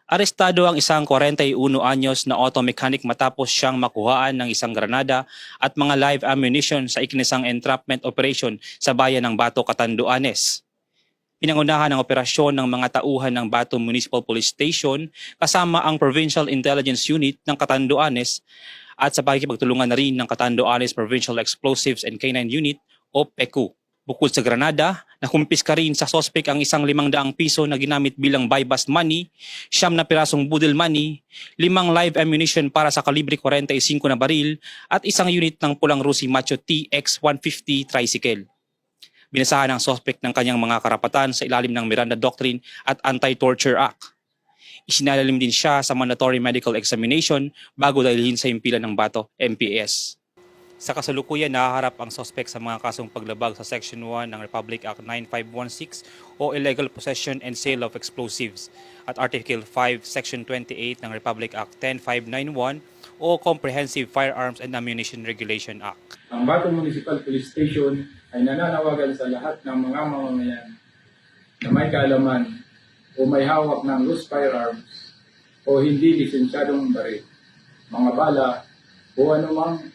Arestado ang isang 41 anyos na auto mechanic matapos siyang makuhaan ng isang granada at mga live ammunition sa ikinisang entrapment operation sa bayan ng Bato, Catanduanes. Pinangunahan ng operasyon ng mga tauhan ng Bato Municipal Police Station kasama ang Provincial Intelligence Unit ng Catanduanes at sa pakikipagtulungan na rin ng Catanduanes Provincial Explosives and Canine Unit o PECU. Bukod sa granada, nakumpiska rin sa sospek ang isang 500 piso na ginamit bilang buy-bust money, 9 na pirasong budel money, 5 live ammunition para sa kalibre 45 na baril at isang unit ng pulang Rusi Macho TX-150 tricycle. Binasahan ang sospek ng kanyang mga karapatan sa ilalim ng Miranda Doctrine at Anti-Torture Act. Isinalalim din siya sa mandatory medical examination bago dalhin sa himpilan ng Bato MPS. Sa kasalukuyan, nahaharap ang sospek sa mga kasong paglabag sa Section 1 ng Republic Act 9516 o Illegal Possession and Sale of Explosives at Article 5, Section 28 ng Republic Act 10591 o Comprehensive Firearms and Ammunition Regulation Act. Ang Bato Municipal Police Station ay nananawagan sa lahat ng mga mamamayan na may kaalaman o may hawak ng loose firearms o hindi lisensyadong baril, mga bala o anumang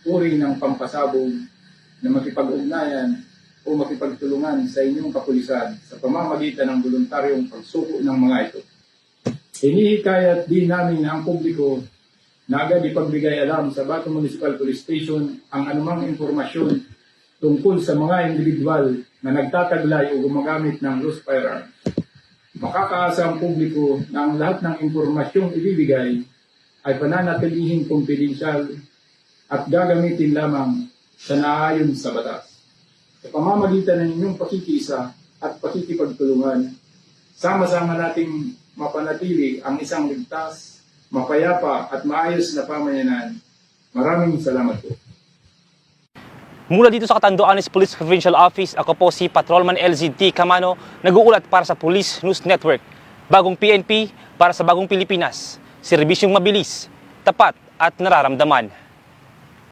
uri ng pampasabog na makipag-ugnayan o makipagtulungan sa inyong kapulisan sa pamamagitan ng voluntaryong pagsuko ng mga ito. Hinihikayat din namin ang publiko na agad ipagbigay alam sa Bato Municipal Police Station ang anumang impormasyon tungkol sa mga individual na nagtataglay o gumagamit ng loose firearms. Makakaasa ang publiko na ang lahat ng impormasyong ibibigay ay pananatilihin kumpidensyal at gagamitin lamang sa naayon sa batas. Sa pamamagitan ng inyong pakikiisa at pakikipagtulungan, sama-sama nating mapanatili ang isang ligtas, mapayapa at maayos na pamayanan. Maraming salamat po. Mula dito sa Catanduanes Police Provincial Office, ako po si Patrolman LZT Camano, nag-uulat para sa Police News Network. Bagong PNP para sa bagong Pilipinas. Serbisyong mabilis, tapat at nararamdaman.